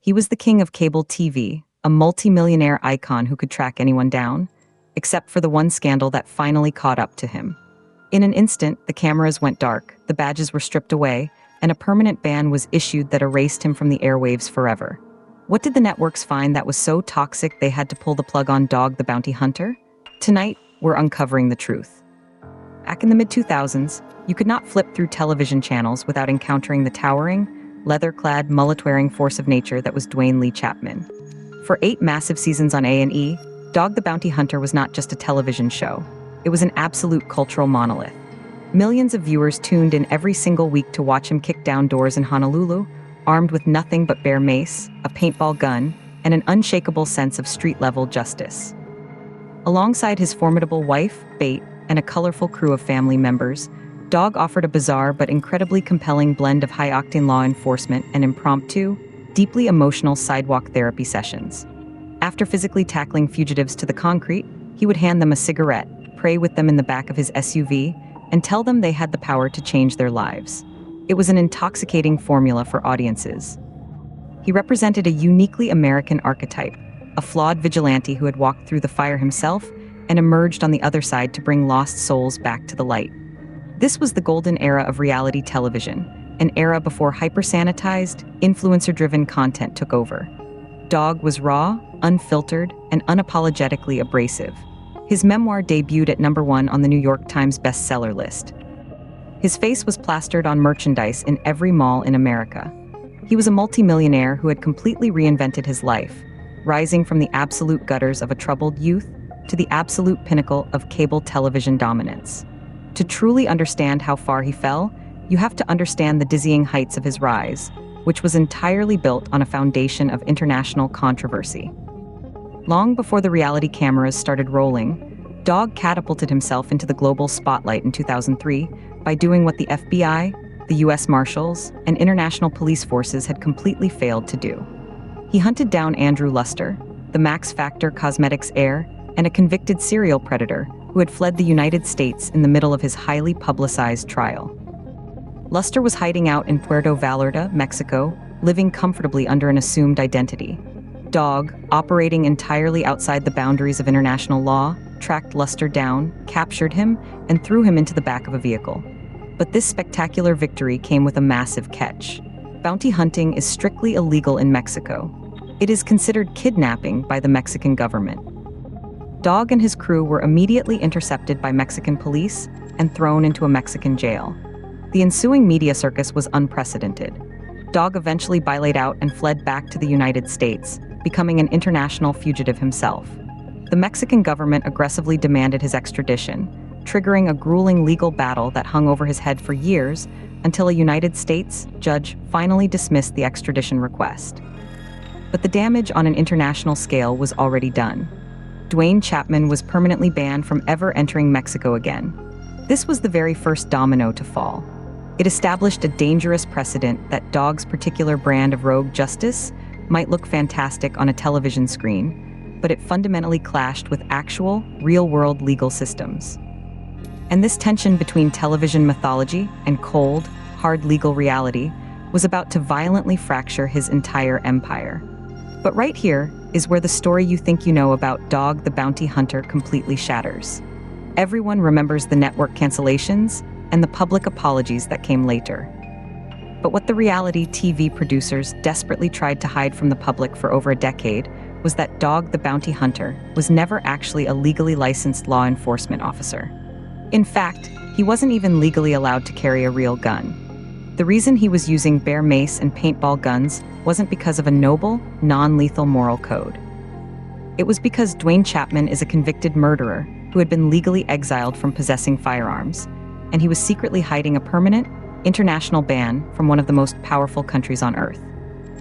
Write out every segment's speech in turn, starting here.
He was the king of cable TV, a multi-millionaire icon who could track anyone down, except for the one scandal that finally caught up to him. In an instant, the cameras went dark, the badges were stripped away, and a permanent ban was issued that erased him from the airwaves forever. What did the networks find that was so toxic they had to pull the plug on Dog the Bounty Hunter? Tonight, we're uncovering the truth. Back in the mid-2000s, you could not flip through television channels without encountering the towering, leather-clad, mullet-wearing force of nature that was Duane Chapman. For 8 massive seasons on A&E, Dog the Bounty Hunter was not just a television show. It was an absolute cultural monolith. Millions of viewers tuned in every single week to watch him kick down doors in Honolulu, armed with nothing but bare mace, a paintball gun, and an unshakable sense of street-level justice. Alongside his formidable wife, Beth, and a colorful crew of family members, Dog offered a bizarre but incredibly compelling blend of high-octane law enforcement and impromptu, deeply emotional sidewalk therapy sessions. After physically tackling fugitives to the concrete, he would hand them a cigarette, pray with them in the back of his SUV, and tell them they had the power to change their lives. It was an intoxicating formula for audiences. He represented a uniquely American archetype, a flawed vigilante who had walked through the fire himself and emerged on the other side to bring lost souls back to the light. This was the golden era of reality television, an era before hyper-sanitized, influencer-driven content took over. Dog was raw, unfiltered, and unapologetically abrasive. His memoir debuted at #1 on the New York Times bestseller list. His face was plastered on merchandise in every mall in America. He was a multimillionaire who had completely reinvented his life, rising from the absolute gutters of a troubled youth to the absolute pinnacle of cable television dominance. To truly understand how far he fell, you have to understand the dizzying heights of his rise, which was entirely built on a foundation of international controversy. Long before the reality cameras started rolling, Dog catapulted himself into the global spotlight in 2003 by doing what the FBI, the US Marshals, and international police forces had completely failed to do. He hunted down Andrew Luster, the Max Factor Cosmetics heir, and a convicted serial predator who had fled the United States in the middle of his highly publicized trial. Luster was hiding out in Puerto Vallarta, Mexico, living comfortably under an assumed identity. Dog, operating entirely outside the boundaries of international law, tracked Luster down, captured him, and threw him into the back of a vehicle. But this spectacular victory came with a massive catch. Bounty hunting is strictly illegal in Mexico. It is considered kidnapping by the Mexican government. Dog and his crew were immediately intercepted by Mexican police and thrown into a Mexican jail. The ensuing media circus was unprecedented. Dog eventually bailated out and fled back to the United States, becoming an international fugitive himself. The Mexican government aggressively demanded his extradition, triggering a grueling legal battle that hung over his head for years until a United States judge finally dismissed the extradition request. But the damage on an international scale was already done. Duane Chapman was permanently banned from ever entering Mexico again. This was the very first domino to fall. It established a dangerous precedent that Dog's particular brand of rogue justice might look fantastic on a television screen, but it fundamentally clashed with actual, real-world legal systems. And this tension between television mythology and cold, hard legal reality was about to violently fracture his entire empire. But right here is where the story you think you know about Dog the Bounty Hunter completely shatters. Everyone remembers the network cancellations and the public apologies that came later. But what the reality TV producers desperately tried to hide from the public for over a decade was that Dog the Bounty Hunter was never actually a legally licensed law enforcement officer. In fact, he wasn't even legally allowed to carry a real gun. The reason he was using bare mace and paintball guns wasn't because of a noble, non-lethal moral code. It was because Duane Chapman is a convicted murderer who had been legally exiled from possessing firearms, and he was secretly hiding a permanent, international ban from one of the most powerful countries on Earth.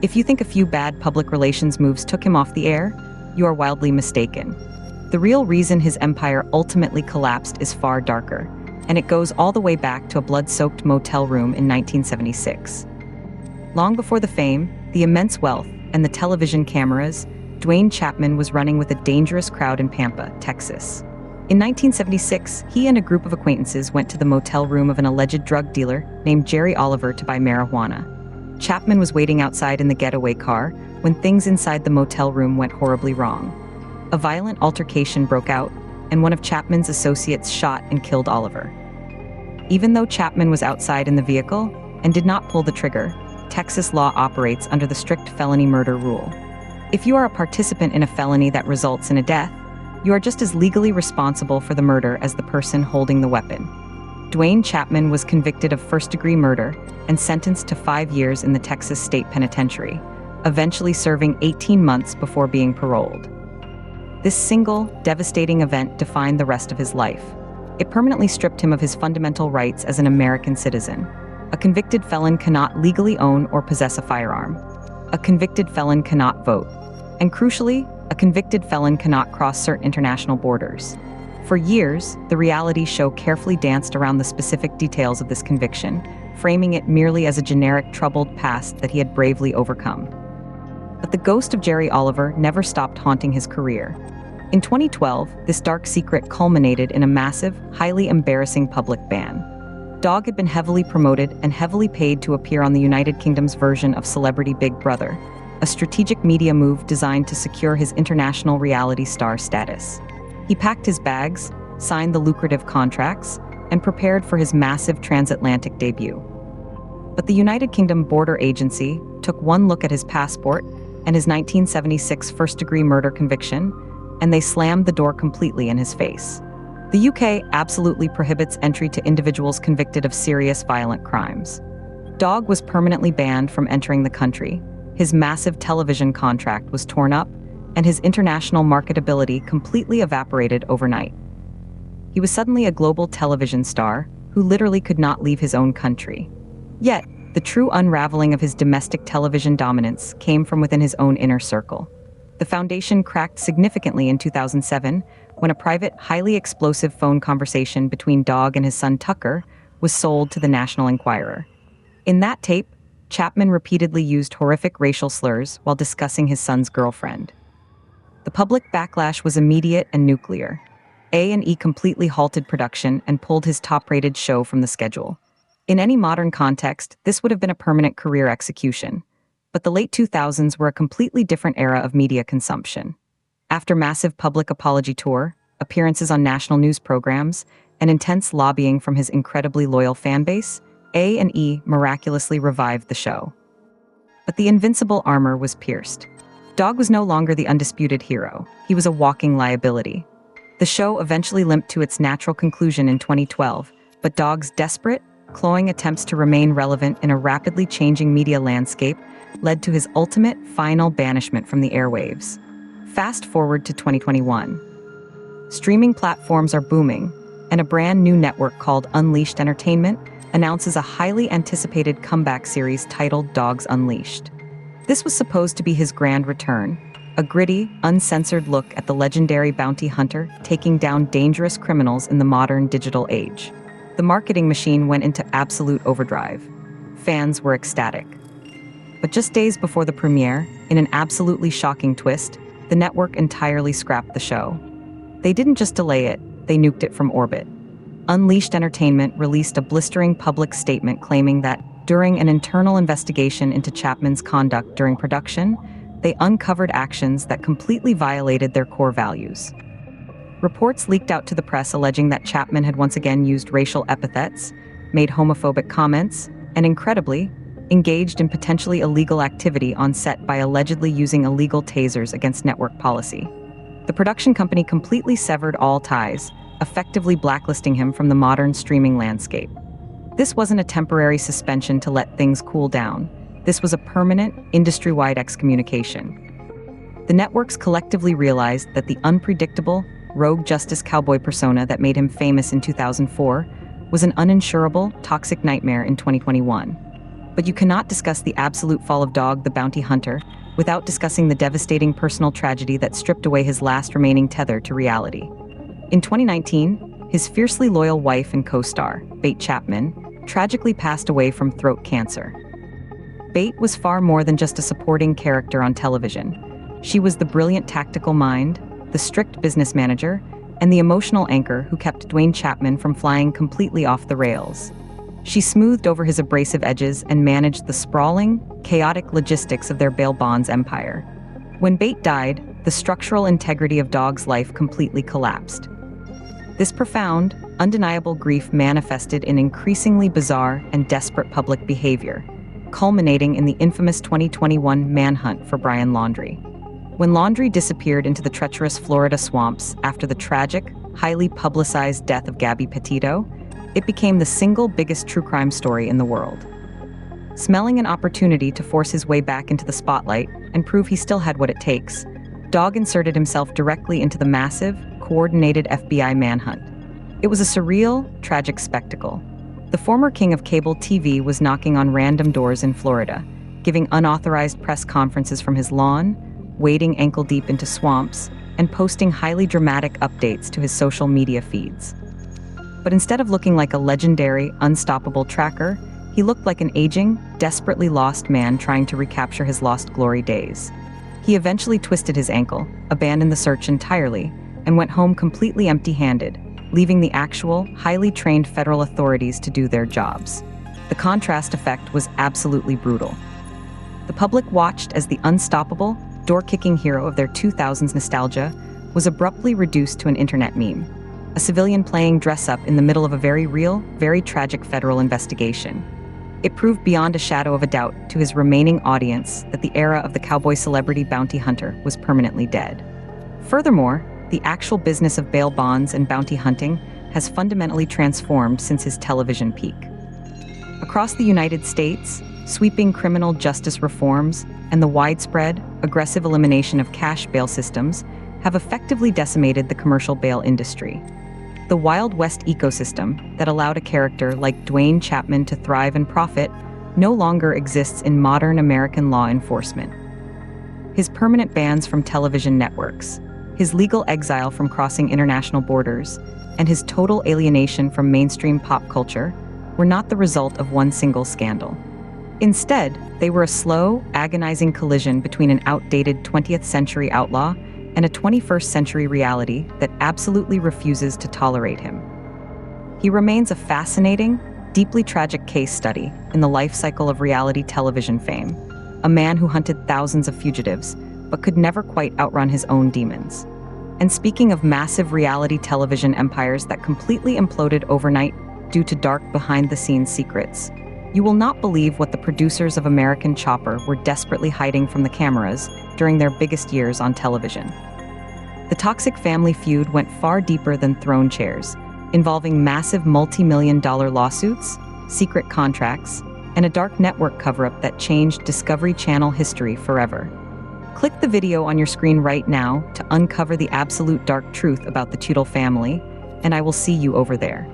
If you think a few bad public relations moves took him off the air, you are wildly mistaken. The real reason his empire ultimately collapsed is far darker, and it goes all the way back to a blood-soaked motel room in 1976. Long before the fame, the immense wealth, and the television cameras, Duane Chapman was running with a dangerous crowd in Pampa, Texas. In 1976, he and a group of acquaintances went to the motel room of an alleged drug dealer named Jerry Oliver to buy marijuana. Chapman was waiting outside in the getaway car when things inside the motel room went horribly wrong. A violent altercation broke out, and one of Chapman's associates shot and killed Oliver. Even though Chapman was outside in the vehicle and did not pull the trigger, Texas law operates under the strict felony murder rule. If you are a participant in a felony that results in a death, you are just as legally responsible for the murder as the person holding the weapon. Duane Chapman was convicted of first-degree murder and sentenced to 5 years in the Texas State Penitentiary, eventually serving 18 months before being paroled. This single, devastating event defined the rest of his life. It permanently stripped him of his fundamental rights as an American citizen. A convicted felon cannot legally own or possess a firearm. A convicted felon cannot vote. And crucially, a convicted felon cannot cross certain international borders. For years, the reality show carefully danced around the specific details of this conviction, framing it merely as a generic troubled past that he had bravely overcome. But the ghost of Jerry Oliver never stopped haunting his career. In 2012, this dark secret culminated in a massive, highly embarrassing public ban. Dog had been heavily promoted and heavily paid to appear on the United Kingdom's version of Celebrity Big Brother, a strategic media move designed to secure his international reality star status. He packed his bags, signed the lucrative contracts, and prepared for his massive transatlantic debut. But the United Kingdom Border Agency took one look at his passport and his 1976 first-degree murder conviction, and they slammed the door completely in his face. The UK absolutely prohibits entry to individuals convicted of serious violent crimes. Dog was permanently banned from entering the country. His massive television contract was torn up, and his international marketability completely evaporated overnight. He was suddenly a global television star who literally could not leave his own country. Yet, the true unraveling of his domestic television dominance came from within his own inner circle. The foundation cracked significantly in 2007 when a private, highly explosive phone conversation between Dog and his son Tucker was sold to the National Enquirer. In that tape, Chapman repeatedly used horrific racial slurs while discussing his son's girlfriend. The public backlash was immediate and nuclear. A&E completely halted production and pulled his top-rated show from the schedule. In any modern context, this would have been a permanent career execution. But the late 2000s were a completely different era of media consumption. After massive public apology tour, appearances on national news programs, and intense lobbying from his incredibly loyal fan base, A&E miraculously revived the show. But the invincible armor was pierced. Dog was no longer the undisputed hero. He was a walking liability. The show eventually limped to its natural conclusion in 2012, but Dog's desperate, clawing attempts to remain relevant in a rapidly changing media landscape led to his ultimate, final banishment from the airwaves. Fast forward to 2021. Streaming platforms are booming, and a brand new network called Unleashed Entertainment announces a highly anticipated comeback series titled Dogs Unleashed. This was supposed to be his grand return, a gritty, uncensored look at the legendary bounty hunter taking down dangerous criminals in the modern digital age. The marketing machine went into absolute overdrive. Fans were ecstatic. But just days before the premiere, in an absolutely shocking twist, the network entirely scrapped the show. They didn't just delay it, they nuked it from orbit. Unleashed Entertainment released a blistering public statement claiming that, during an internal investigation into Chapman's conduct during production, they uncovered actions that completely violated their core values. Reports leaked out to the press alleging that Chapman had once again used racial epithets, made homophobic comments, and incredibly, engaged in potentially illegal activity on set by allegedly using illegal tasers against network policy. The production company completely severed all ties, effectively blacklisting him from the modern streaming landscape. This wasn't a temporary suspension to let things cool down. This was a permanent, industry-wide excommunication. The networks collectively realized that the unpredictable, rogue justice cowboy persona that made him famous in 2004 was an uninsurable, toxic nightmare in 2021. But you cannot discuss the absolute fall of Dog the Bounty Hunter without discussing the devastating personal tragedy that stripped away his last remaining tether to reality. In 2019, his fiercely loyal wife and co-star, Beth Chapman, tragically passed away from throat cancer. Beth was far more than just a supporting character on television. She was the brilliant tactical mind, the strict business manager, and the emotional anchor who kept Duane Chapman from flying completely off the rails. She smoothed over his abrasive edges and managed the sprawling, chaotic logistics of their bail bonds empire. When Bate died, the structural integrity of Dog's life completely collapsed. This profound, undeniable grief manifested in increasingly bizarre and desperate public behavior, culminating in the infamous 2021 manhunt for Brian Laundrie. When Laundrie disappeared into the treacherous Florida swamps after the tragic, highly publicized death of Gabby Petito, it became the single biggest true crime story in the world. Smelling an opportunity to force his way back into the spotlight and prove he still had what it takes, Dog inserted himself directly into the massive, coordinated FBI manhunt. It was a surreal, tragic spectacle. The former king of cable TV was knocking on random doors in Florida, giving unauthorized press conferences from his lawn, wading ankle-deep into swamps, and posting highly dramatic updates to his social media feeds. But instead of looking like a legendary, unstoppable tracker, he looked like an aging, desperately lost man trying to recapture his lost glory days. He eventually twisted his ankle, abandoned the search entirely, and went home completely empty-handed, leaving the actual, highly trained federal authorities to do their jobs. The contrast effect was absolutely brutal. The public watched as the unstoppable, door-kicking hero of their 2000s nostalgia was abruptly reduced to an internet meme, a civilian playing dress-up in the middle of a very real, very tragic federal investigation. It proved beyond a shadow of a doubt to his remaining audience that the era of the cowboy celebrity bounty hunter was permanently dead. Furthermore, the actual business of bail bonds and bounty hunting has fundamentally transformed since his television peak. Across the United States, sweeping criminal justice reforms and the widespread, aggressive elimination of cash bail systems have effectively decimated the commercial bail industry. The Wild West ecosystem that allowed a character like Duane Chapman to thrive and profit no longer exists in modern American law enforcement. His permanent bans from television networks, his legal exile from crossing international borders, and his total alienation from mainstream pop culture were not the result of one single scandal. Instead, they were a slow, agonizing collision between an outdated 20th century outlaw and a 21st century reality that absolutely refuses to tolerate him. He remains a fascinating, deeply tragic case study in the life cycle of reality television fame, a man who hunted thousands of fugitives, but could never quite outrun his own demons. And speaking of massive reality television empires that completely imploded overnight due to dark behind-the-scenes secrets, you will not believe what the producers of American Chopper were desperately hiding from the cameras during their biggest years on television. The toxic family feud went far deeper than throne chairs, involving massive multi-million-dollar lawsuits, secret contracts, and a dark network cover-up that changed Discovery Channel history forever. Click the video on your screen right now to uncover the absolute dark truth about the Tudor family, and I will see you over there.